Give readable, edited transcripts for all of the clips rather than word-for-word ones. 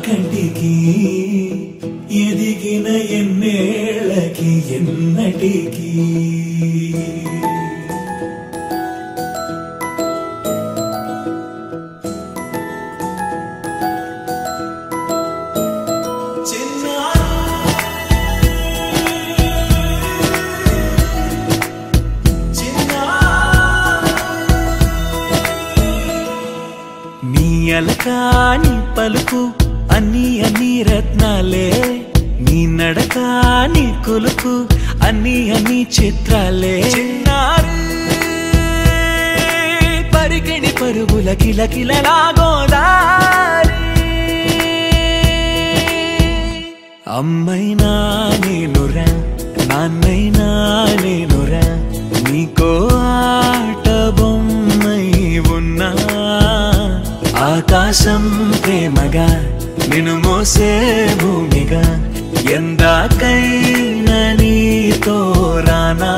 కంటికి ఎదిగిన ఎన్నేళ్ళకి ఎన్నటికి అలకాని పలుకు అన్ని అన్ని రత్నాలే నీ నడకాని కులుకు అన్ని అన్ని చిత్రాలే చిన్నారు పరికిణి పరుగుల కిలకిలలాగోదారి అమ్మైనా నేనురా నాన్నైనా నేనురా నీకో ఆట బొమ్మై ఉన్నా ఆకాశం ప్రేమగా నిన్ను మోసే భూమిగా ఎందాకైనా నీతో రానా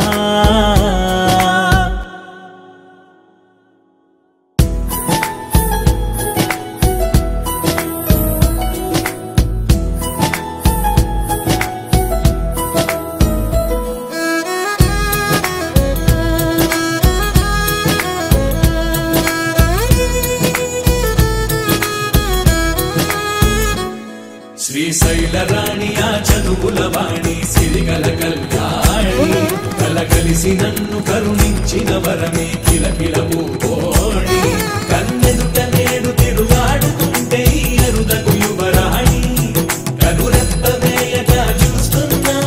శ్రీశైల రాణి ఆ చదువుల వాణి సిరిగల కళ్యాణి కలగలిసి నన్ను కరుణించిన వరమే కిలకిల పూకోణి కన్నెదుట నేడు తిరుగాడుతుంటే అరుదకు యువరాణి కనురెప్పవేయగా చూస్తున్నా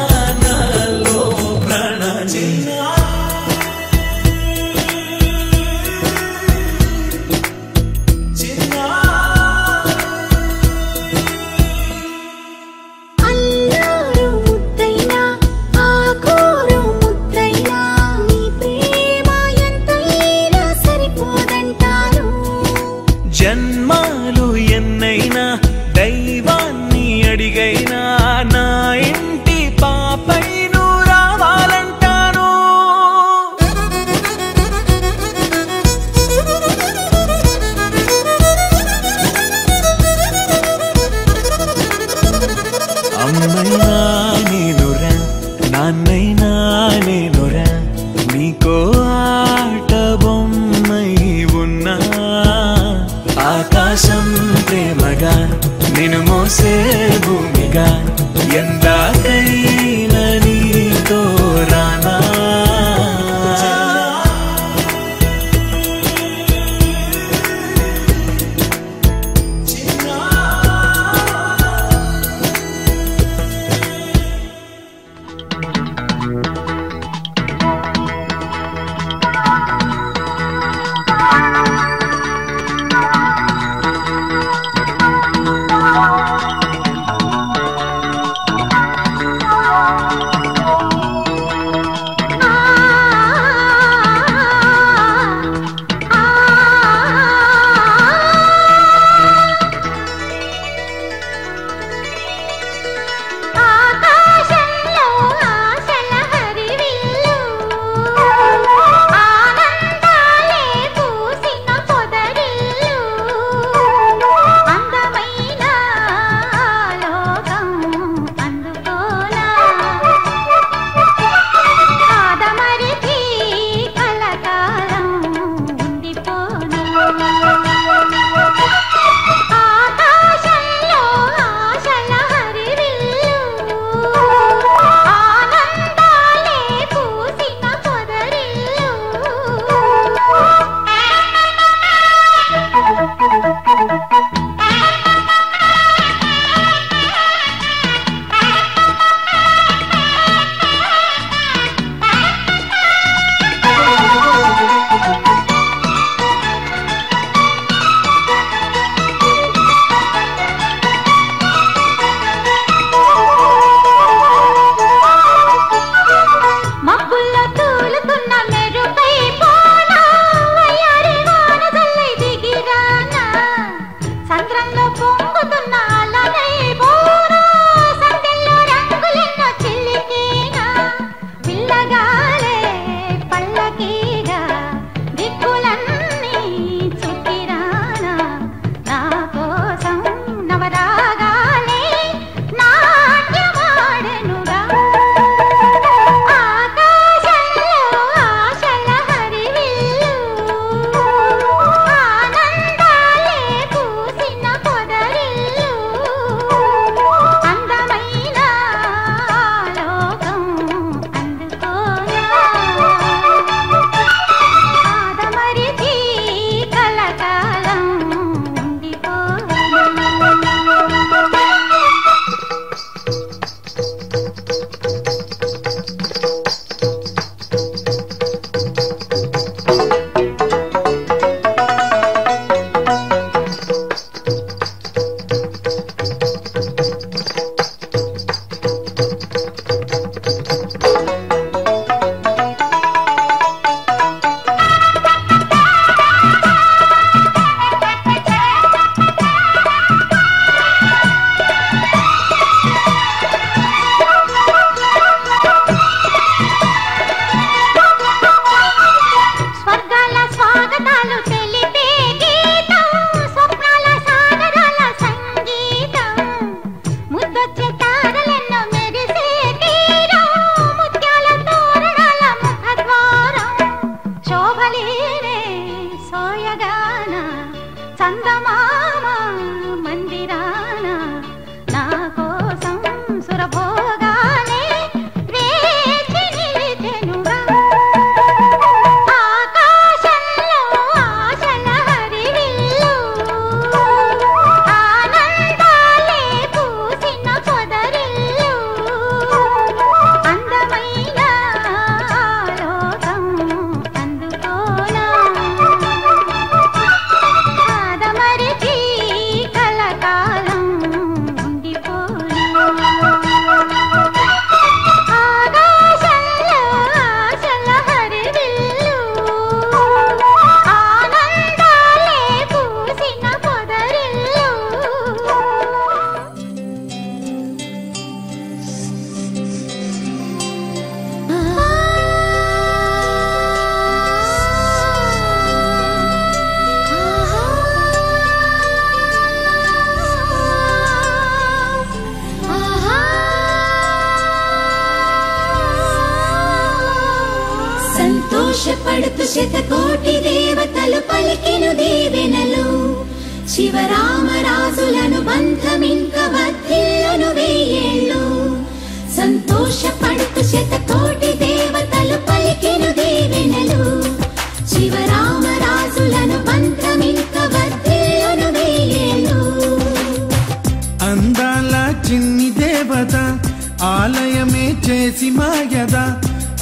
నాలో ప్రాణ జన్మాలు ఎన్నైనా దైవాన్ని అడిగైనా నా ఇంటి పాపై నువ్వు రావాలంటాను అమ్మైనా నేనురా నాన్నైనా నేనురా నీకో ఆట బొమ్మై ఉన్నా ఆకాశం ప్రేమగా నిన్ను మోసే భూమిగా ఎందాకైనా నీతో రానా చందమామ మందిరాన నా కోసం సురభోగానే వేచి నిలిచెనుగా ఆకాశంలో ఆశల హరివిల్లు ఆనందాలే పూసిన పొదరిల్లు అందమైన ఆలోకం అందుకోనా ఆదమరిచి కలకాలం ఉండిపోనా ఆకాశంలో ఆశల హరివిల్లు ఆనందాలే పూసిన పొదరిల్లు సంతోషపడుతూ శతకోటి దేవతలు పలికిను దీవెనలు శివరామరాజులను బంధమింక వర్ధిల్లును వెయ్యేళ్ళు సంతోషపడుతూ శతకోటి దేవతలు పలికిను దీవెనలు శివరామరాజులను బంధమింక వర్ధిల్లును వెయ్యేళ్ళు అందాల చిన్ని దేవత ఆలయమే చేసి మాయద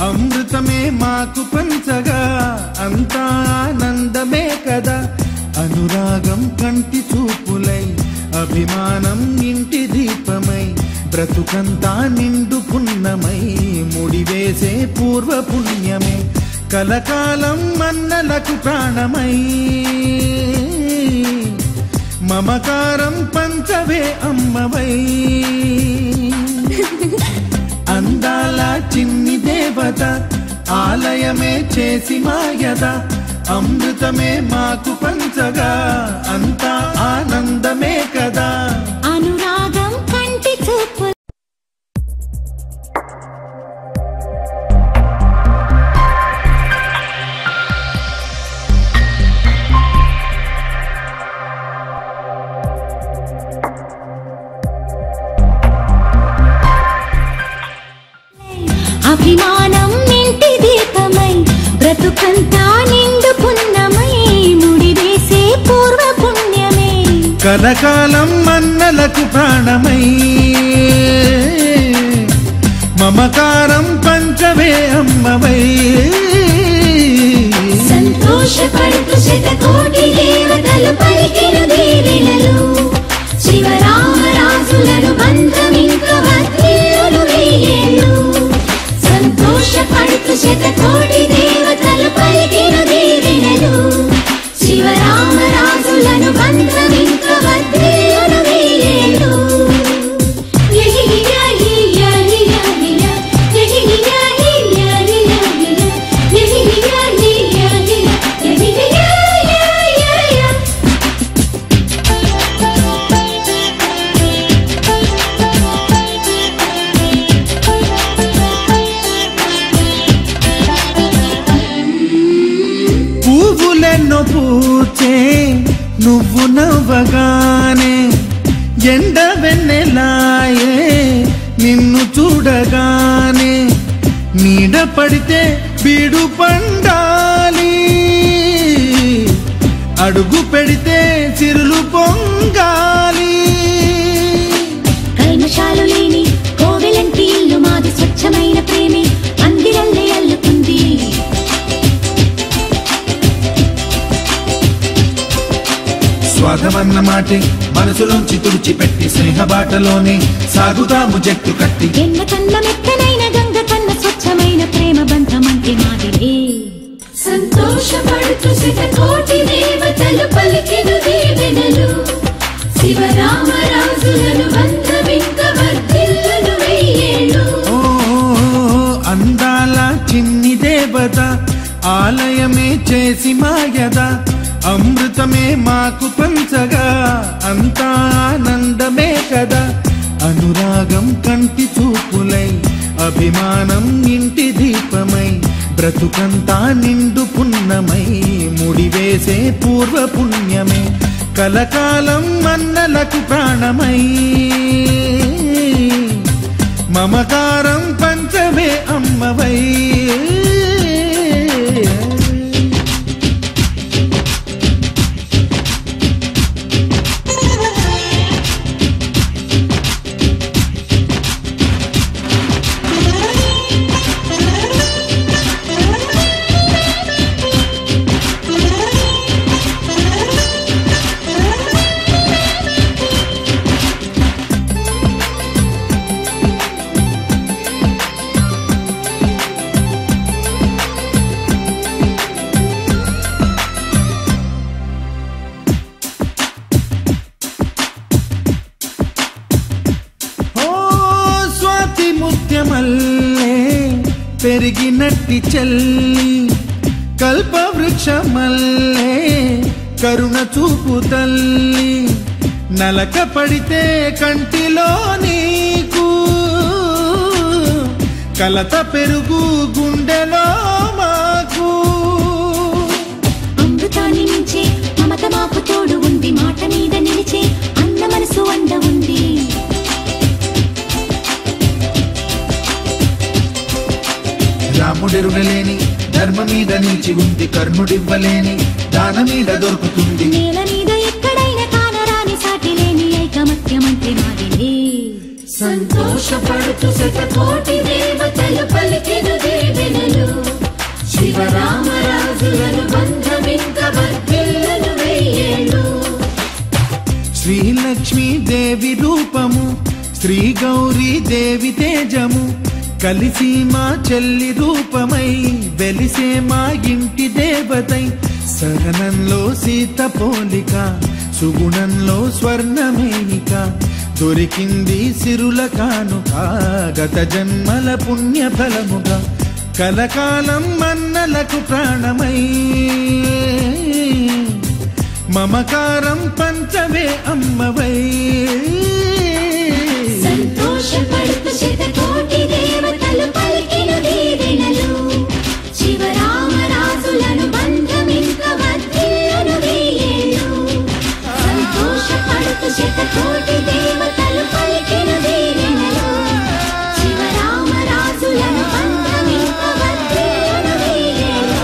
అమృతమే మాకు పంచగా అంతా ఆనందమే కదా అనురాగం కంటి చూపులై అభిమానం ఇంటి దీపమై బ్రతుకంతా నిండు పున్నమై ముడివేసే పూర్వ పుణ్యమే కలకాలం మన్నలకు ప్రాణమై మమకారం పంచవే అమ్మవై అందాల చిన్ని దేవత ఆలయమే చేసి మాయద అమృతమే మాకు పంచగా అంతా ఆనందమే కదా అనురాగం కంటి చూపు అభిమానం ఇంటి దీపమై బ్రతుకంతా నిండు పున్నమై ముడివేసే పూర్వ పుణ్యమే కలకాలం మన్నలకు ప్రాణమై మమకారం పంచవే అమ్మవై సంతోషపడుతూ శతకోటి దేవతలు పలికిను దీవెనలు శివరామరాజులను బంధమింక వర్ధిల్లును వెయ్యేళ్ళు సంతోషపడుతూ శతకోటి దేవతలు పలికిను దీవెనలు శివరామరాజులను బంధమింక వర్ధిల్లును వెయ్యేళ్ళు పువ్వులెన్నో పూచే నువ్వు నవ్వగానే ఎండ వెన్నెలాయే నిన్ను చూడగానే నీడ పడితే బీడు పండాలి అడుగు పెడితే చిరులు పొంగాలి కల్మషాలు లేని కోవెలంటి ఇల్లు మాది స్వచ్ఛమైన ప్రేమే అందిరల్లే అల్లుకుంది స్వాగమన్న మాటే మనసులోంచి తుడిచిపెట్టి స్నేహబాటలోనే సాగుతాము జట్టు కట్టి ఎన్న కన్న మెత్తనైన గంగ కన్న స్వచ్ఛమైన ప్రేమ బంధమంటే మాదిలే సంతోషపడుతూ శతకోటి దేవతలు పలికిను దీవెనలు శివరామరాజులను బంధమింక వర్ధిల్లును వెయ్యేళ్ళు అందాల చిన్ని దేవత ఆలయమే చేసి మాయద అమృతమే మాకు పంచగా అంతా ఆనందమే కదా అనురాగం కంటి చూపులై అభిమానం ఇంటి దీపమై బ్రతుకంతా నిండు పున్నమై ముడివేసే పూర్వ పుణ్యమే కలకాలం మన్నలకు ప్రాణమై మమకారం పంచమే అమ్మవై పెరిగినట్టి చెల్లి కల్పవృక్షమల్లే కరుణ చూపు తల్లి నలక పడితే కంటిలో నీకు కలత పెరుగు గుండెలో మాకు అమృతాన్ని మించే మమత మాకు తోడు ఉంది మాట మీద నిలిచే అన్న మనసు అండ ఉంది రాముడెరుగలేని ధర్మ మీద నిలిచి ఉంది కర్ణుడివ్వలేని దాన మీద దొరుకుతుంది నేల మీద ఎక్కడైనా కానరాని సాటి లేని ఐకమత్యమంటే మాదిలే సంతోషపడుతూ శతకోటి దేవతలు పలికెను దీవెనలు శివరామరాజులను బంధమింక వర్ధిల్లును వెయ్యేళ్ళు శ్రీలక్ష్మీ దేవి రూపము శ్రీ గౌరీ దేవి తేజము కలిసి మా చెల్లి రూపమై వెలిసే మా ఇంటి దేవతై సహనంలో సీత పోలిక సుగుణంలో స్వర్ణమేనిక దొరికింది సిరుల కానుక గత జన్మల పుణ్య ఫలముగా కలకాలం మన్నలకు ప్రాణమై మమకారం పంచవే అమ్మవై సంతోషపడుతూ శతకోటి దేవతలు పలికిన దీవెనలు శివరామరాజులను బంధమింక వర్ధిల్లును వెయ్యేళ్ళు సంతోషపడుతూ శతకోటి దేవతలు పలికిన దీవెనలు శివరామరాజులను బంధమింక వర్ధిల్లును వెయ్యేళ్ళు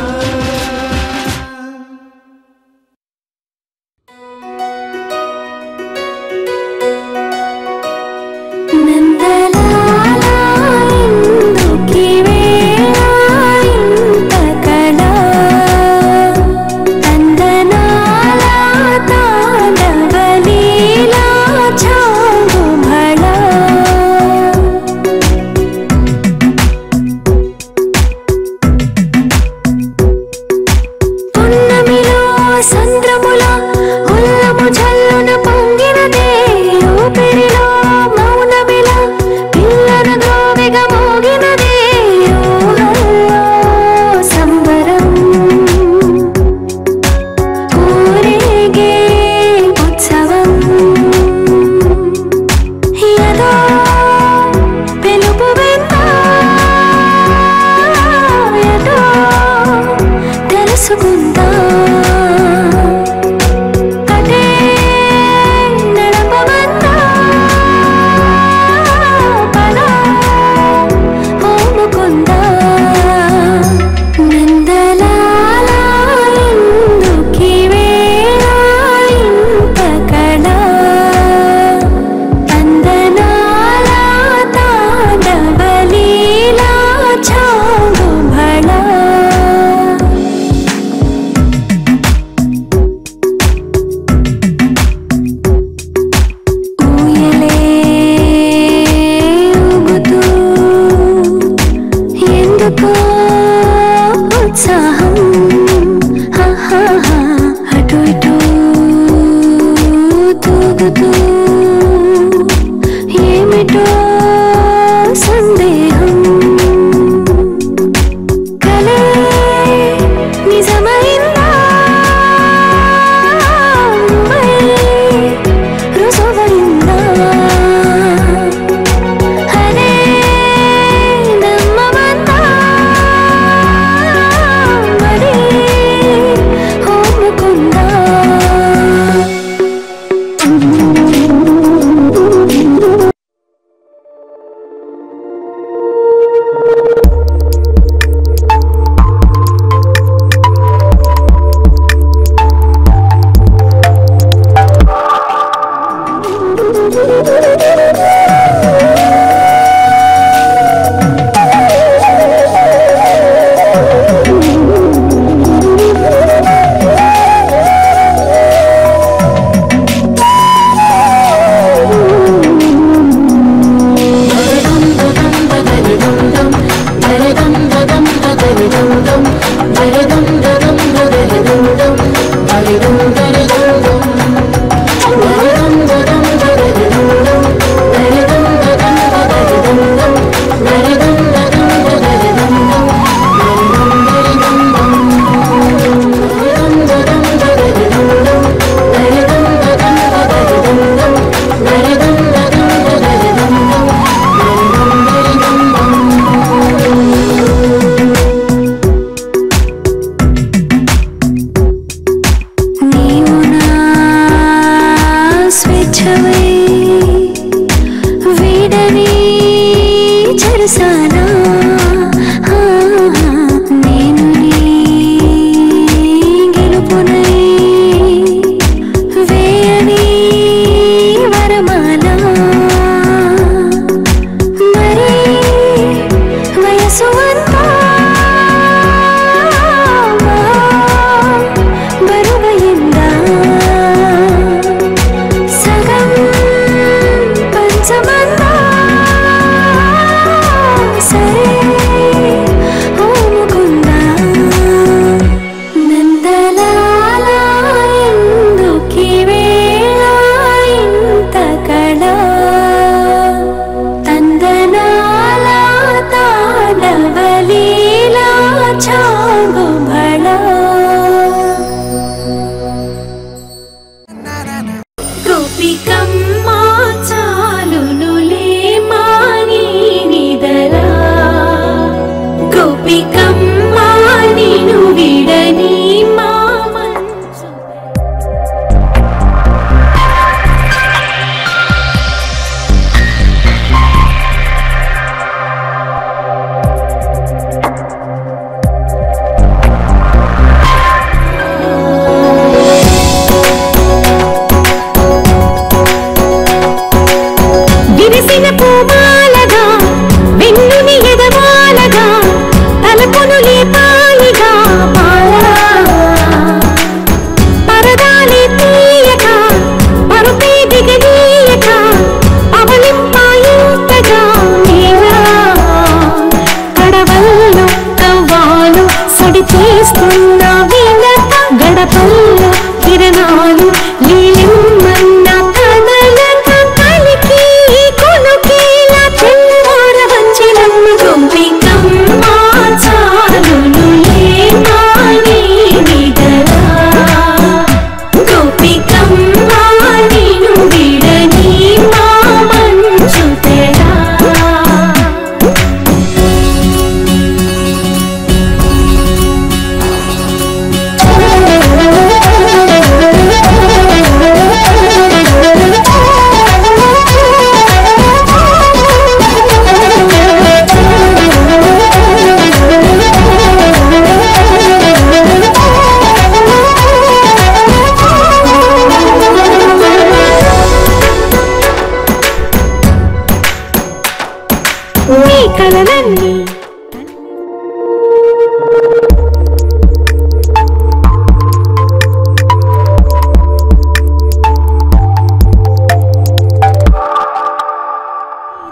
కలలన్నీ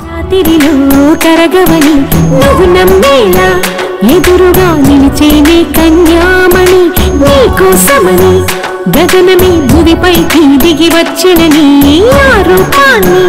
రాత్రిలో కరగవని నువ్వు నమ్మేలా ఎదురుగా నిలిచేనే కన్యామణి నీకోసమని గగనమే భూమిపైకి దిగి వచ్చిన నీ ఆ రూపాన్ని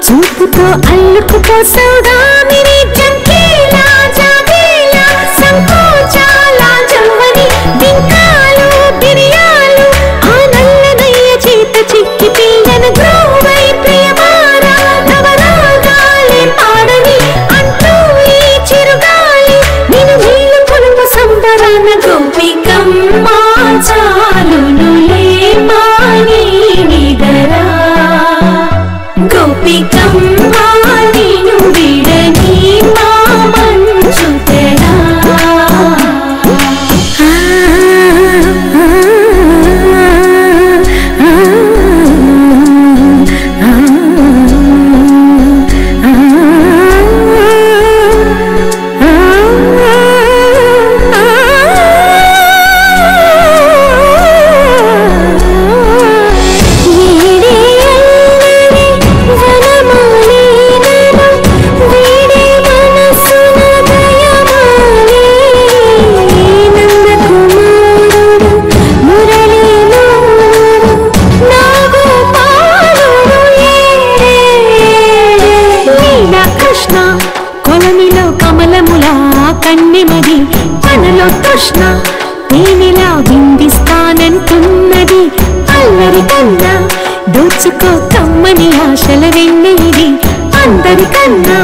చూపుతో అల్లుకుపోసాగామిని చంకేలా జాగేలా సంకోచాల జవ్వని బింకాలు బిరియాలు ఆ నల్లనయ్య చేత చిక్కి పిల్లన గ్రోవై ప్రియమారా నవరాగాలే పాడని అంటూ ఈ చిరుగాలి నేను నీళ్ళు కొలువు సంబరాన గోపికమ్మ చాలునులే మాని నిదరా గోపికమ్మ నిన్ను విడని మా మంచు తెరా కొలనిలో కమలములా కన్నెమది తనలో తృష్ణ తేనెలా బిందిస్తానంటున్నది అల్లరి కన్నా దోచుకో కమ్మని ఆశల వెన్నెయిది అందరికన్నా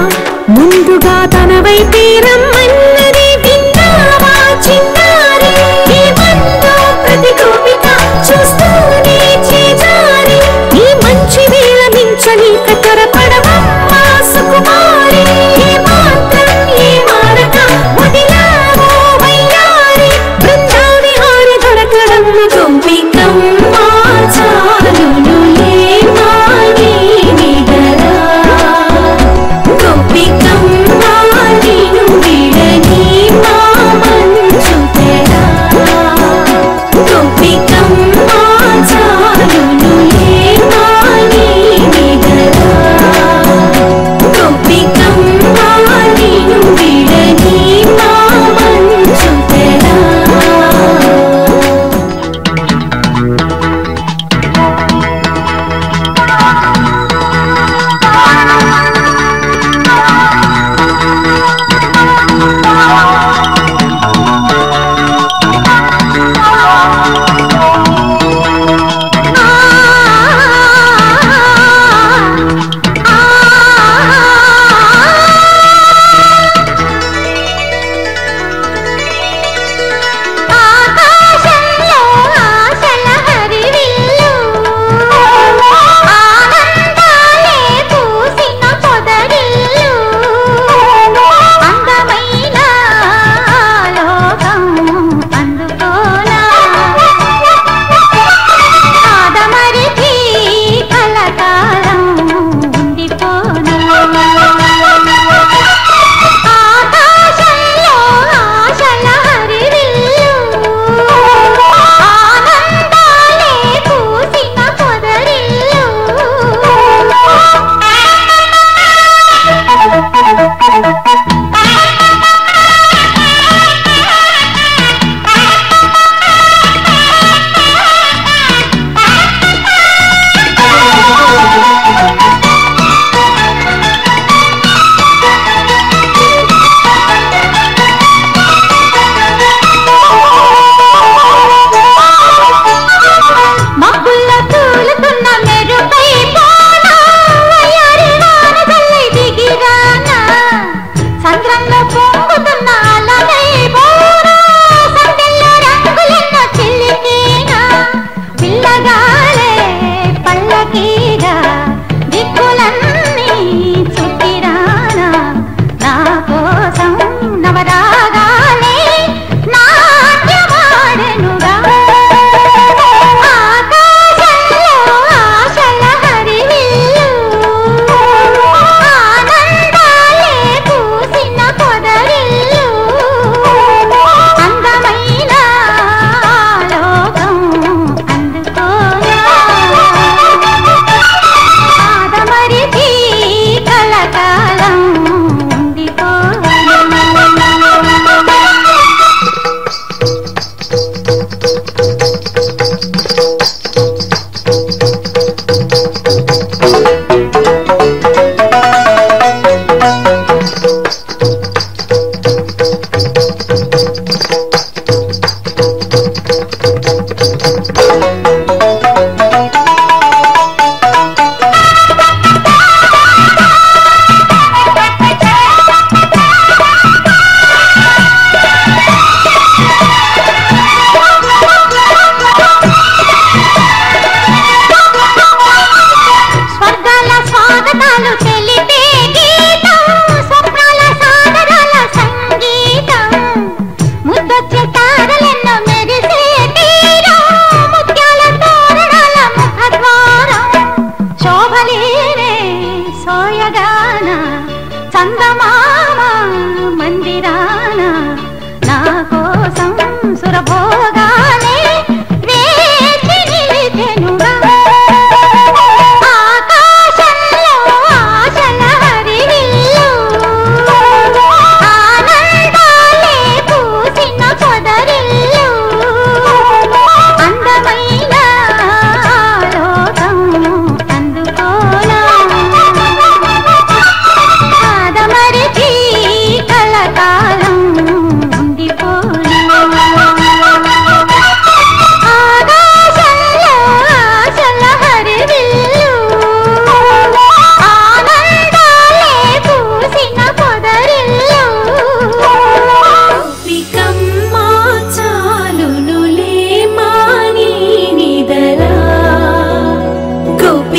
ముందుగా తన వైపే రమ్మన్నది విన్నావా చిన్నారి ఈ మందో ప్రతి గోపిక చూస్తూనే చేజారి ఈ మంచి వేళ మించని కతరపడవమ్మ సుకుమారి ఈ మాత్రం ఈ మారక వదిలావో వయ్యారి బృందావి హారి దొరకడమ్మ గోపికమ్మ చాలునులే మాని నిదరా గోపికమ్మ నిన్ను విడని మా మంచు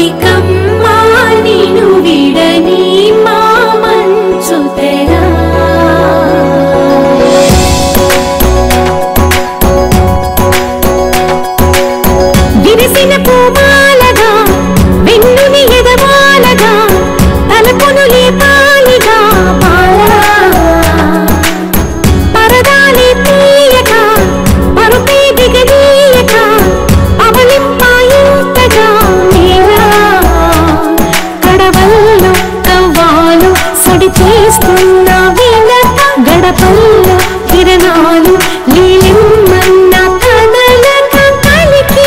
గోపికమ్మా నిను విడని మా మంచు తెరా విరిసిన పూమాలగా వెన్నుని ఎదవాలగా తలపును లేపాలిగా పరదాలి తీయక పరుపే దిగనీయక అవలింపాయింతగా నేలా కడవల్లో కవ్వాలు సడి చేస్తున్న వీలత గడపల్లో కిరణాలు లీలిమ్మన్న కదలక కలికి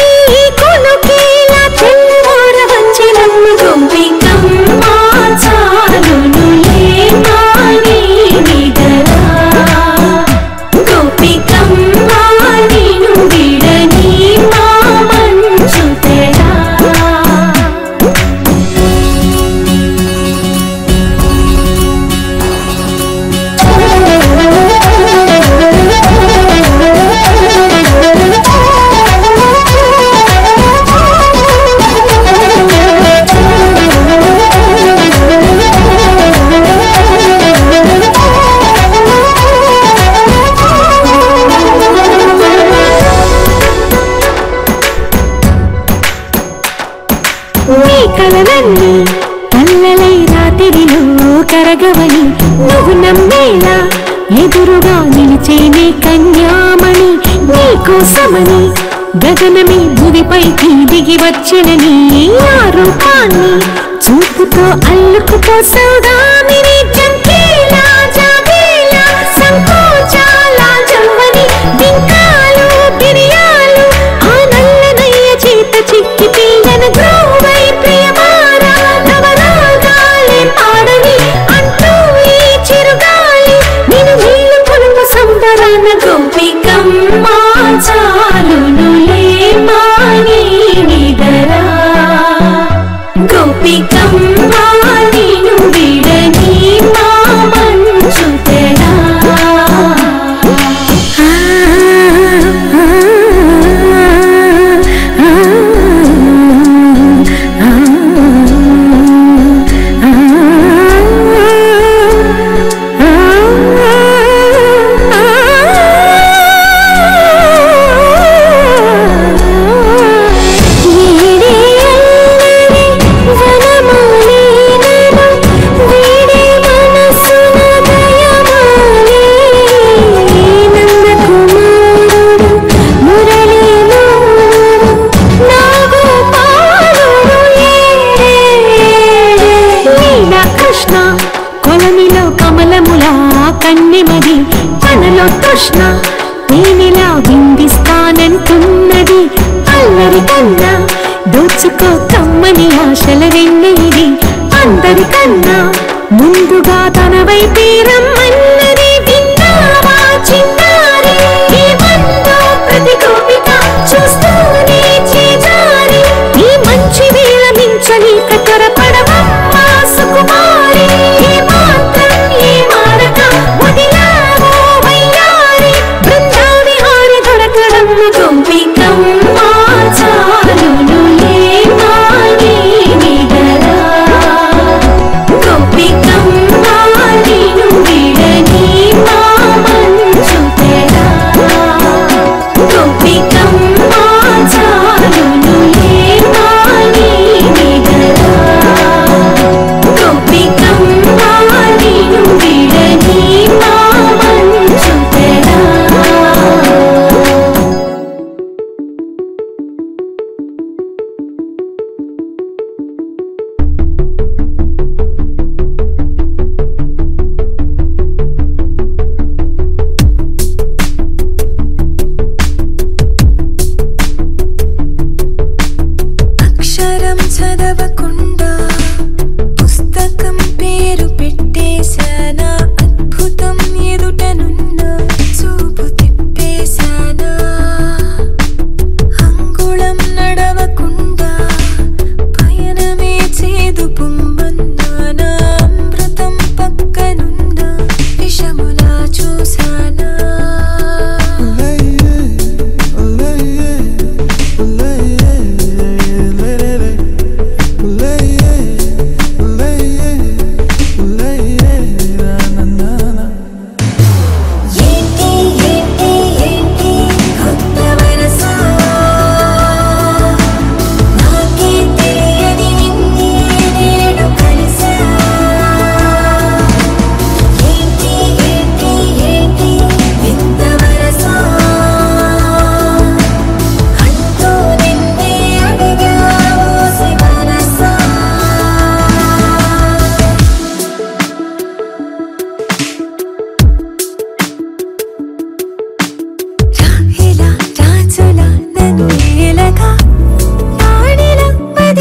కొనుకేలా చెల్లవార వంచినమ్మ గోపికమ్మా చాలునులే మాని నిదరా గోపికమ్మా నిను విడని మా మంచు తెరా నీ కలలన్నీ కల్లలై రాత్రిలో కరగవని నువ్వు నమ్మేలా ఎదురుగా నిలిచేనే కన్యామణి నీకోసమని గగనమే భూమిపైకి దిగి వచ్చినని ఆ రూపాన్ని చూపుతో అల్లుకుతో సౌదామిని జంకేలా జాగేలా సంకోచాల జవ్వని బింకాలు బిరియాలు ఆ నల్లనయ్య చేత చిక్కి తీయన గ్రోవై ప్రియమారా నవరాగాలే పాడని అంటూ ఈ చిరుగాలి నిన్ను నీళ్ళు పొలుగు సంబరాన గోపికమ్మా చాలునులే మాని నిదరా గోపికమ్మా నిను విడని మా మంచు తెరా కొలనిలో కమలములా కన్నెమది తనలో తృష్ణ తేనెలా విందిస్తానంటున్నది అల్లరి కన్నా దోచుకో కమ్మని ఆశల వెన్నెది అందరికన్నా ముందుగా తన వైపే రమ్మన్నది విన్నావా చిన్నారి ఈ బంధు ప్రతి గోపిక చూస్తూనే చేజారి ఈ మంచి వేళ మించని కతరపడవమ్మా సుకుమారి ఈ మాత్రం ఈ మారక వదిలావో వయ్యారి బృందావి హారి దొరకడమ్మ గోపికమ్మా చాలునులే మాని నిదరా గోపికమ్మా నిను విడని మా మంచు తెరా గోపికమ్మా చాలునులే మాని నిదరా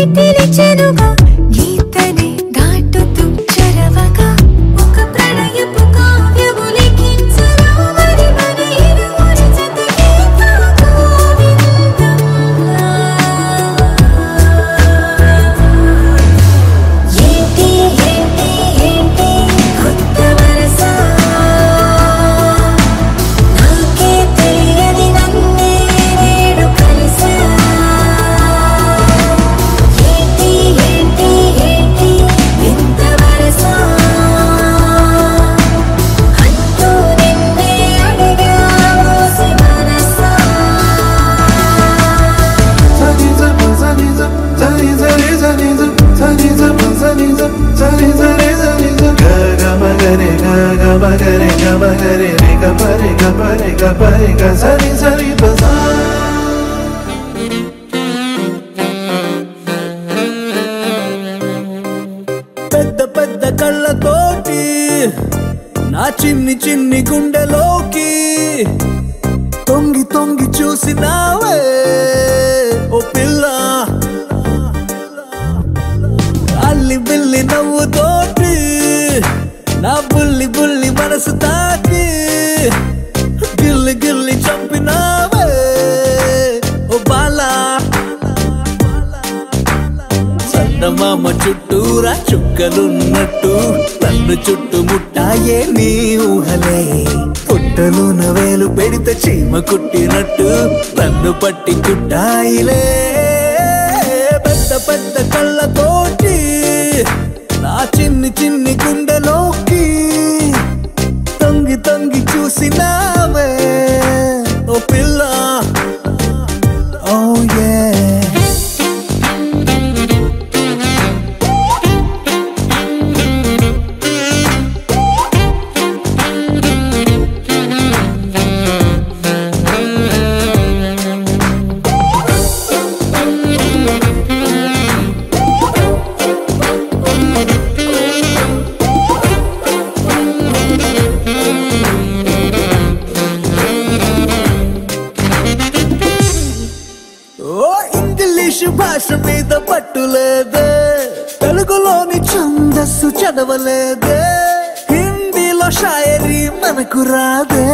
పిలిచెనుగా గీతనే దాటుతూ చరవగా ఒక ప్రణయపు కావ్యము లిఖించరా మరి మన ఇరువురి జతకే గోవిందంలా ఏంటి ఏంటి ఏంటి కొత్త వరస నాకే తెలియని నన్నే నేడు కలిసా ఏంటి ఏంటి ఏంటి వింత వరస అంటూ నిన్నే అడిగా మోసి మనసా పెద్ద పెద్ద కళ్ళతోటి నా చిన్ని చిన్ని గుండెలోకి తొంగి తొంగి చూసినావే ఓ పిల్ల అల్లి బిల్లి నవ్వుతోటి నా బుల్లి బుల్లి మనసు తాకి గిల్లి గిల్లి చంపినావే ఓ బాలా చందమామ చుట్టూరా చుక్కలున్నట్టు నన్ను చుట్టుముట్టాయే నీ ఊహలే పుట్టలున వేలు పెడితే చీమ కుట్టినట్టు నన్ను పట్టి కుట్టాయిలే పెద్ద పెద్ద కళ్ళతోటి నా చిన్ని చిన్ని గుండెలోకి తొంగి తొంగి చూసినావే ఓ పిల్ల ఓ యే ఓ ఇంగ్లీషు భాష మీద పట్టులేదే తెలుగులోని ఛందస్సు చదవలేదే హిందీలో షాయరీ మనకు రాదే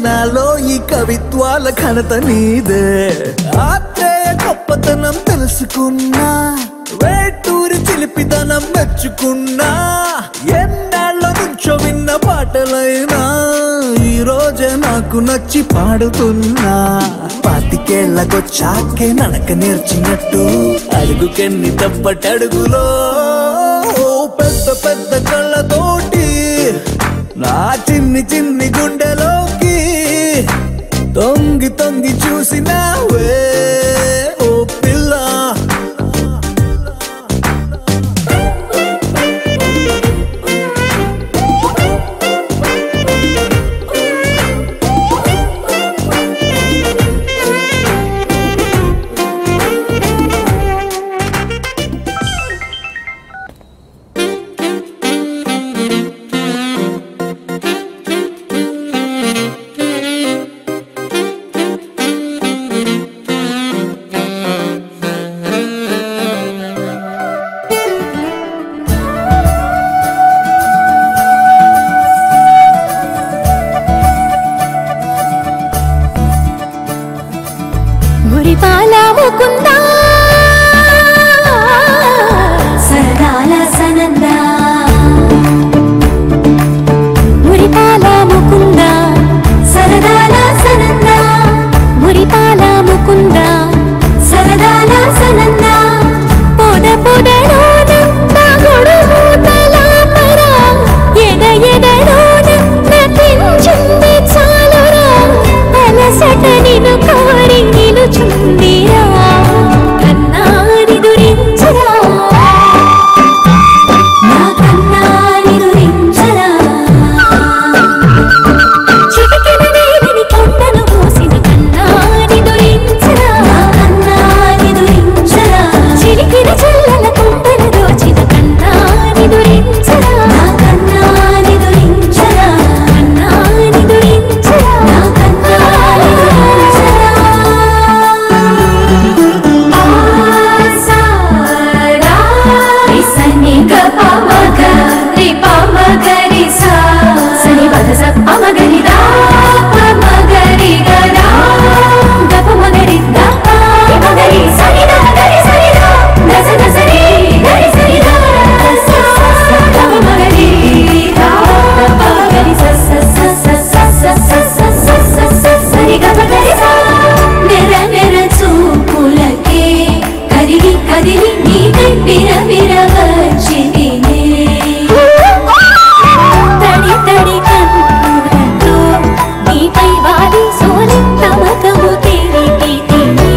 నాలో ఈ కవిత్వాల ఘనత నీదే ఆత్రేయ గొప్పతనం తెలుసుకున్నా వేటూరి చిలిపిదనం మెచ్చుకున్నా ఎన్నాళ్ళ నుంచో విన్న పాటలైనా ఈ రోజే నాకు నచ్చి పాడుతున్నా పాతికేళ్లకొచ్చాకే నడక నేర్చినట్టు అడుగుకెన్ని తప్పటడుగులో పెద్ద పెద్ద కళ్ళతోటి నా చిన్ని చిన్ని గుండెలోకి తొంగి తొంగి చూసినావే ఓ పిల్ల చెలి నీకై విరవిరవచ్చితినే తడి తడి కన్నులతో నీపై వాలి సోలి తమకము తిరిగితినే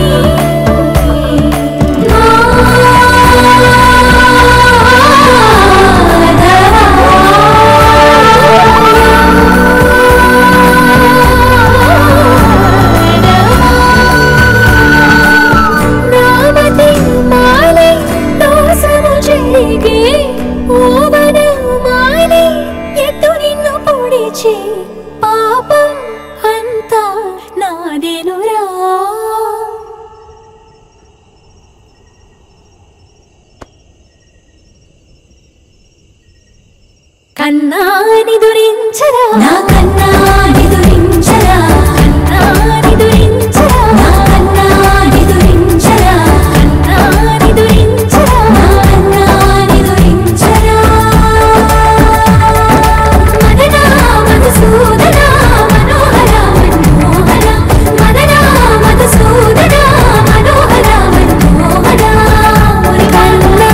పాపం అంతా నాదేనురా కన్నాని దురించరా నా కన్నాని దురించరా కన్నాని దురించరా నా కన్నాని దురించరా కన్నాని దురించరా నా కన్నాని దురించరా మదనా మధుసూదనా మనోహర మనోహర మదనా మధుసూదనా మనోహర మనోహర మురి కన్నా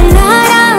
కళ్ళారా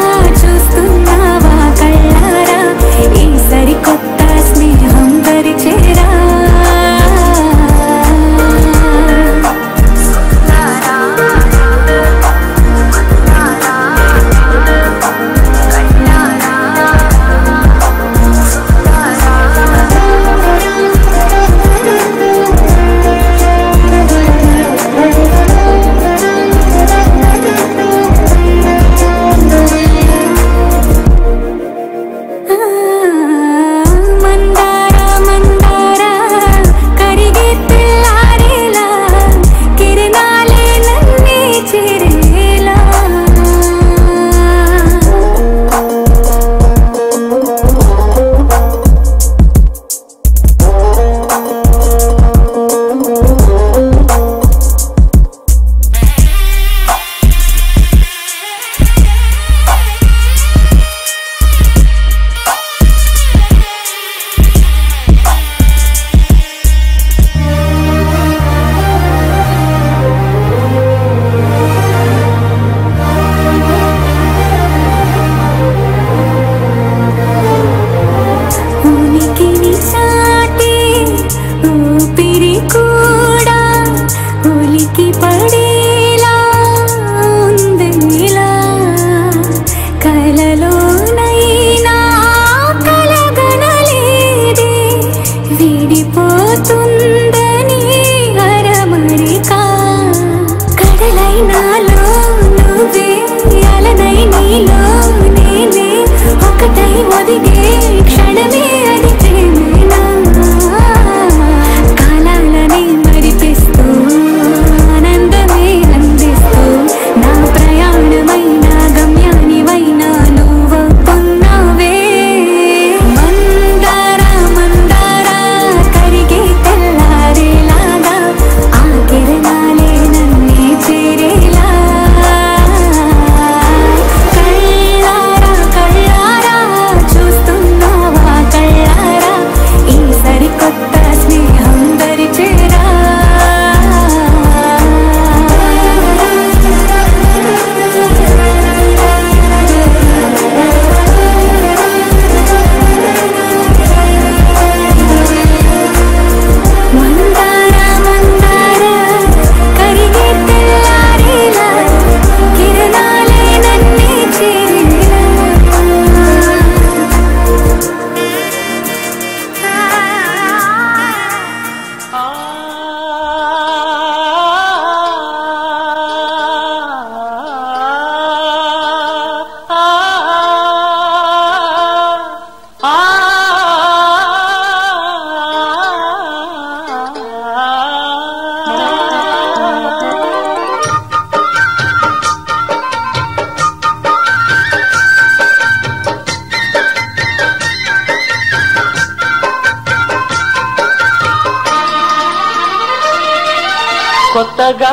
కొత్తగా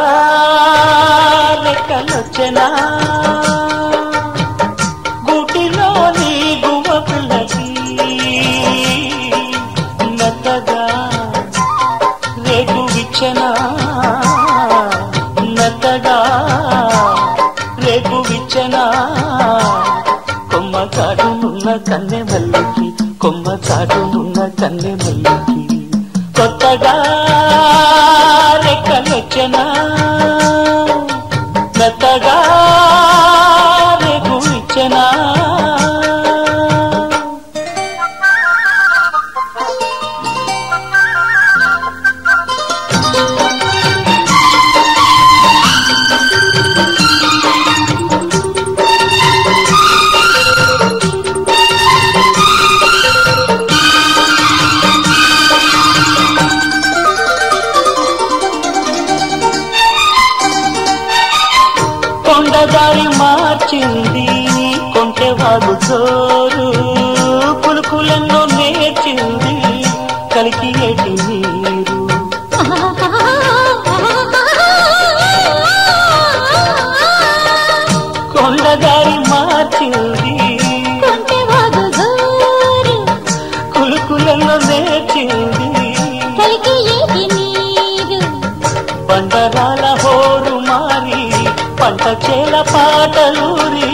లెక్కలొచ్చెనా గూటిలోని గువ్వ పిల్లకి మెత్తగా రేగు విచ్చెనా మెత్తగా రేగు విచ్చెనా కొమ్మ చాటునున్న కన్నె మల్లికి కొమ్మ చాటునున్న కన్నె మల్లికి కొత్తగా లెక్కలొచ్చెనా మెత్తగా రేగు విచ్చెనా కొండదారి మార్చింది కొంటెవాగు జోరు పులుకులెన్నో నేర్చింది కలికి ఏటి నీరు కొండదారి మార్చింది కులుకులెన్నో నేర్చింది బండరాల హోరు మారి పంట చేల పాటలూరి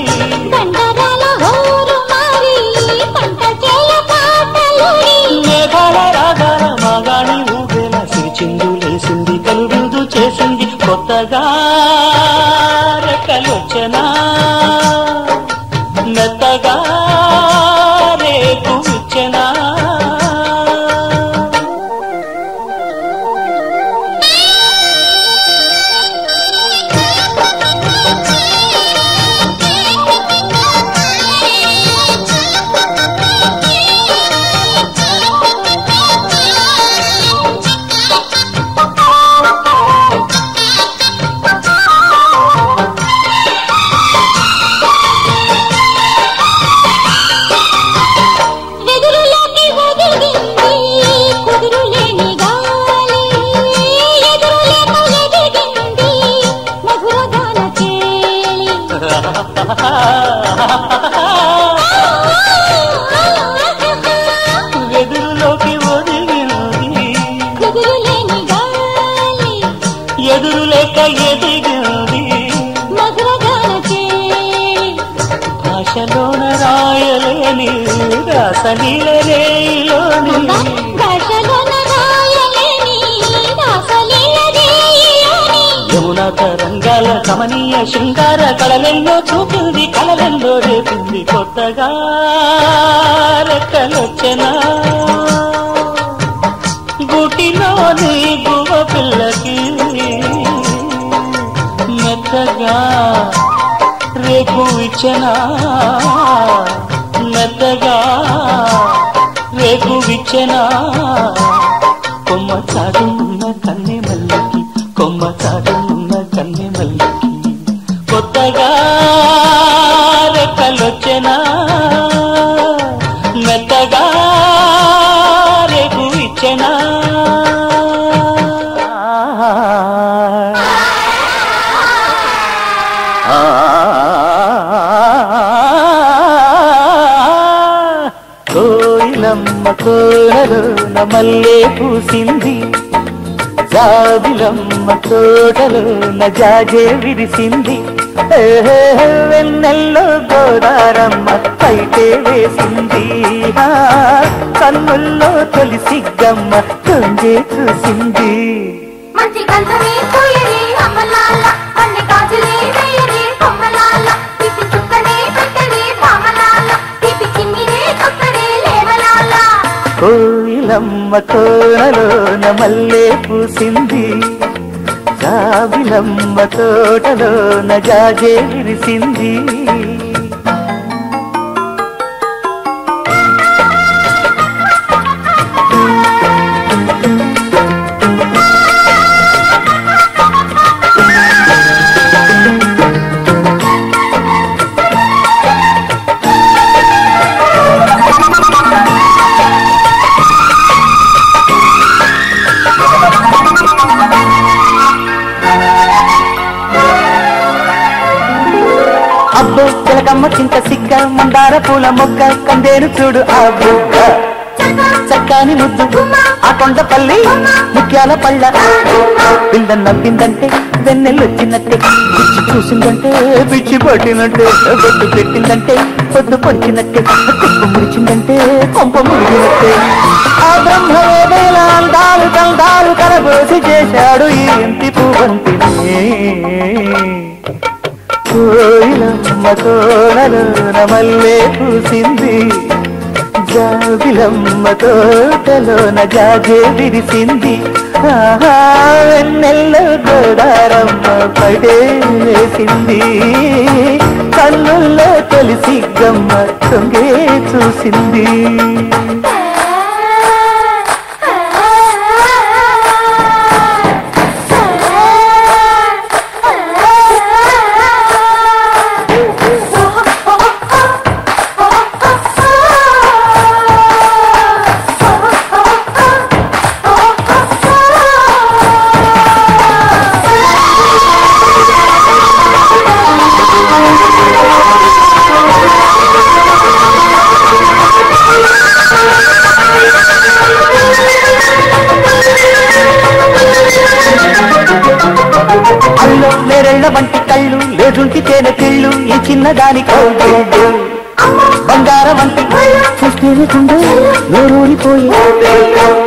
మేఘాల రాగాల మాగాణి ఊగేల సిరిచిందు లేసింది కలుగుదు చేసింది కొత్తగా రెక్కలొచ్చెనా మెత్తగా రేపు విచ్చెనా వెదురులోకి ఒదిగింది ఎదురు లేక ఎదిగింది భాషలోన రాయలేని రాసలీల రేయిలోని యమునా తరంగాల కమనీయ శృంగార కళలెన్నో చూపింది కళలెన్నో రేపింది కొత్తగా రెక్కలొచ్చెనా గుటిలోని గువ్వ పిల్లకి మెత్తగా రేపు విచ్చెనా మెత్తగా రేపు విచ్చెనా కొమ్మ చాటునున్న కన్నె మల్లికి కొమ్మ చాటునున్న కన్నె మల్లికి కొత్తగా రెక్కలొచ్చెనా మెత్తగా రేపు విచ్చెనా కోయిలమ్మ కోరలోన మల్లె పూసింది జాబిలమ్మ తోటలోన జాజే విరిసింది వెన్నెల్లో గోదారమ్మ పైటే వేసింది కన్నుల్లో తొలి సిగ్గమ్మ తొంజే చూసింది మంచి గంధమే పోయని అమ్మలాల అన్ని గాజులే వేయని కొమ్మలాల పిపి చుక్కనే పెట్టని పామలాల పిపి కిమ్మినే కొక్కడే లేవలాల కోయిలమ్మ కోనలోన మల్లె పూసింది జాబిలమ్మ తోటలోన జాజే విరిసింది అబ్బో చిలకమ్మ చింత సిగ్గ మందార పూల మొగ్గ కందేరు చూడు ఆ బుగ్గ చక్కాని ముద్దు ఆ కొండపల్లి ముత్యాల పళ్ళ పిల్ల నవ్విందంటే వెన్నెల్లొచ్చినట్టే పిచ్చి చూసిందంటే పిచ్చి పట్టినట్టే బొట్టు పెట్టిందంటే పొద్దు పొడిచినట్టే తిప్పు ముడిచిందంటే కొంప ముడిచినట్టే ఆ బ్రహ్మ వేల అందాలు కందాలు కలబోసి చేశాడు ఈ ఇంటి పువ్వంతిని కోయిలమ్మ తోటలోన మల్లె పూసింది జాబిలమ్మ తోటలోన జాజే విరిసింది వెన్నెల్లో గోదారమ్మ పడే వేసింది కన్నుల్లో తొలిసి గమ్మ తొంగే చూసింది వంటి కళ్ళు లేదుంటి తేనె కిళ్ళు ఈ చిన్నదాని కౌగిళ్ళు బంగారం వంటి చూస్తేనే గుండె నోరూరిపోయి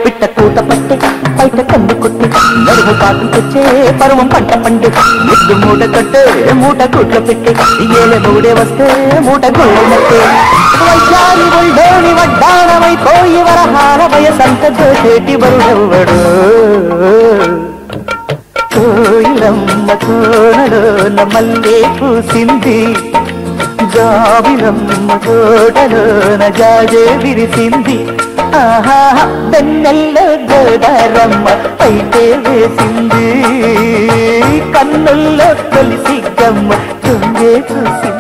పిట్ట కూత పట్టె బయట కన్ను కొట్టి నడుము పాటు తెచ్చే పరువం పంట పండు ఎద్దు మూట కట్టే మూట గుడ్ల పెట్టే ఏలే మూడే వస్తే మూట గుళ్ళనట్టే వైశాలి ఒళ్ళోని వడ్డాణమైపోయి వరహాల వయసంత చేటి బరుడెవ్వడు కోయిలమ్మ తోటలోన మల్లె పూసింది జాబిలమ్మ తోటలోన జాజే విరిసింది ఆహా వెన్నెల్లో గోదారమ్మ పైటే వేసింది కన్నుల్లో తొలిసి గమ్మ తొంగే చూసింది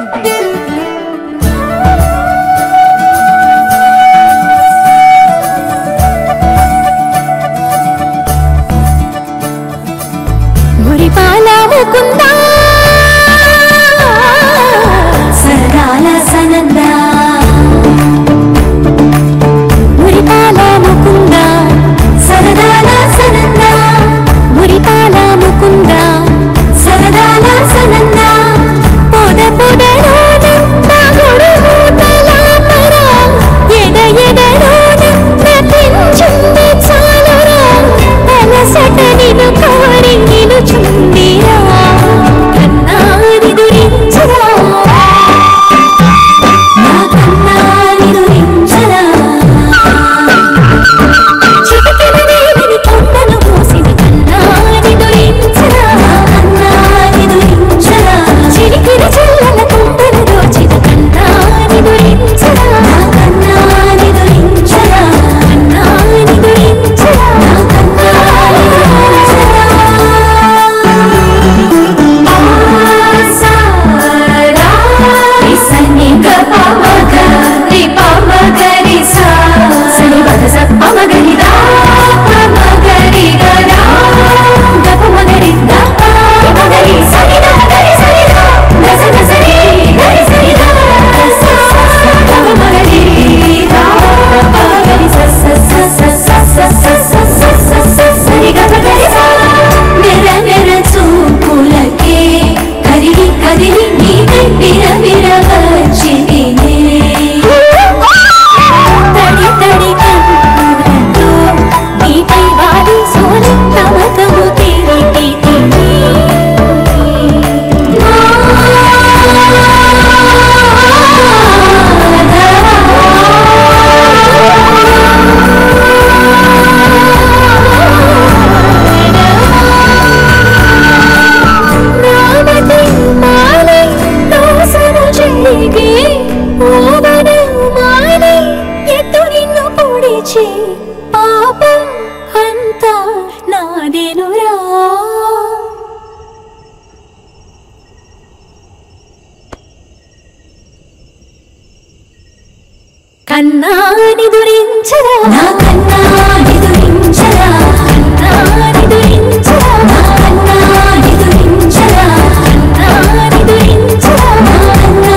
సరదాల సనంద మురిపాల ముకుంద సరదాల సనంద మురిపాల ముకుంద సరదాల సనంద పొద పొదలోన నాగుడు తలాపరా ఎద ఎదలోన నటించుంది చాలురా తలసట నిలు కోరి నిలుచుందిరా కన్నాని దురించరా నా కన్నాని దురించరా చిటికెన నేలని కొండను మోసిని కన్నాని దురించరా నా కన్నాని దురించరా చిటికెన చెల్లల కొండను దోచిన కన్నాని దురించరా నా కన్నాని దురించరా కన్నాని దురించరా నా కన్నాని దురించరా కన్నాని దురించరా నా కన్నాని దురించరా కన్నాని దురించరా నా కన్నాని దురించరా కన్నాని దురించరా నా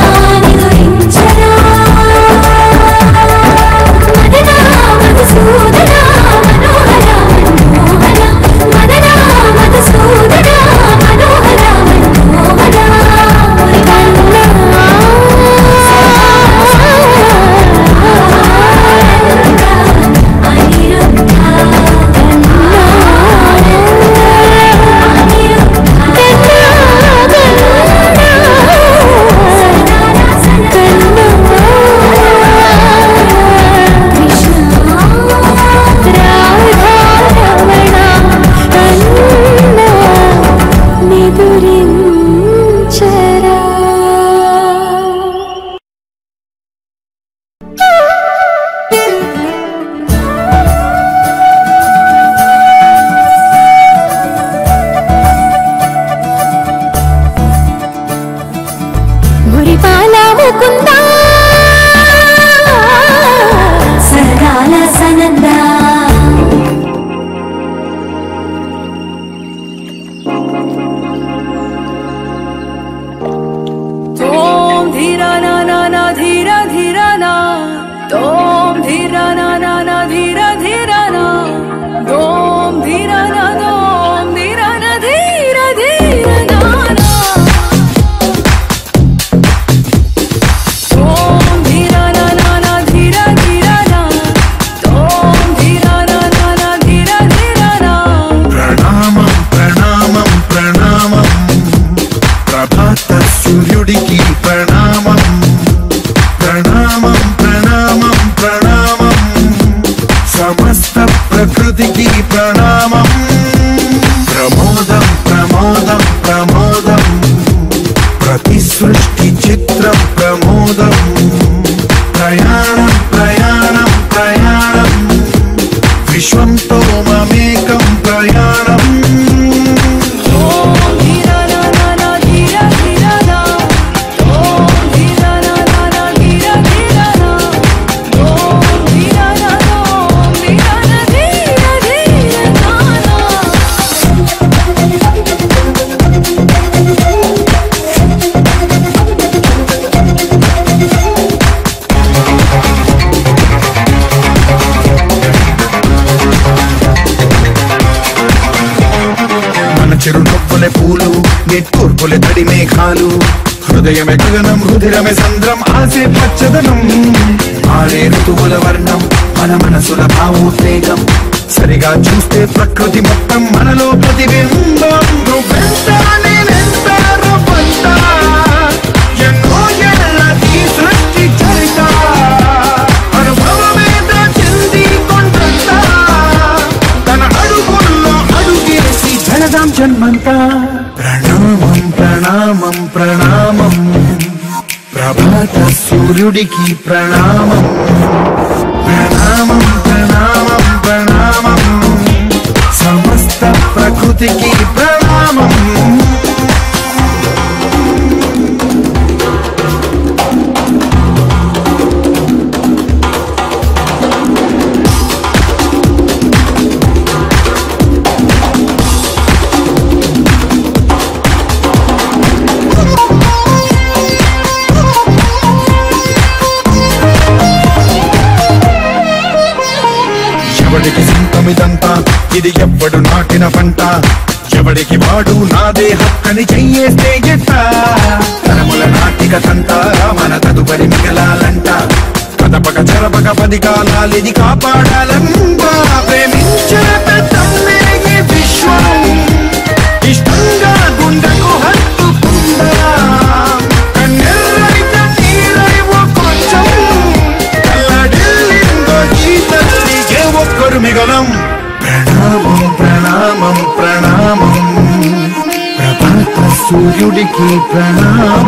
గోపాల ముకుంద సరదాల సనంద తోం ధీరా నా నా నా ధీరా ధీరా నా తోం ధీరా నా నా నా ధీరా ధీరా నా తోం ధీరా నా తోం ధీరా నా ధీరా ధీరా నా తోం ధీరా నా నా నా ధీరా ధీరా నా తోం ధీరా నా నా నా ధీరా ధీరా నా ప్రణామం ప్రణామం ప్రణామం ప్రభాత సూర్యుడికి ప్రణామం ప్రణామం ప్రణామం ప్రణామం సమస్త ప్రకృతికి ప్రణామం ప్రమోదం ప్రమోదం ప్రమోదం ప్రతి సృష్టి చిత్రం ప్రమోదం ప్రయాణం ప్రయాణం ప్రయాణం విశ్వంతో మమేకం ప్రయాణం చిరునవ్వులే పూలు నిట్టూర్పులే తడి మేఘాలు హృదయమే గగనం రుధిరమే సంద్రం ఆసే పచ్చదనం ఆరే ఋతువుల వర్ణం మన మనసుల భావోద్వేగం సరిగా చూస్తే ప్రకృతి మొత్తం మనలో ప్రతిబింబం నువ్వెంత నేనెంత రవ్వంత ఎన్నో ఏళ్ళ ఈ సృష్టి చరిత అనుభవమేద చెంది కొండంత తన అడుగుల్లో అడుగేసి జనదాం జన్మంతా ప్రణామం ప్రణామం ప్రణామం ప్రభాత సూర్యుడికి ప్రణామం ప్రణామం ప్రణామం ప్రణామం సమస్త ప్రకృతికి ప్రణామం ఎవడికి సొంతమిదంతా ఇది ఎవ్వడు నాటిన పంట ఎవడికి వాడు నాదే హక్కని చెయ్యేస్తే ఎట్ట తరముల నాటిక తంట మన తదుపరి మిగలాలంట కదపక చెరపక 10 కాలాలిది కాపాడాలంట ప్రేమించిన పెద్దమ్మే ఈ విశ్వం ఇష్టంగా గుండెకు హత్తుకుందా కన్నెర్రైత నీరై కొంచెం కల్లడిల్లిందో ఈ తల్లికే ఒక్కరు మిగలం ప్రణామం ప్రణామం ప్రణామం ప్రభాత సూర్యుడికి ప్రణామం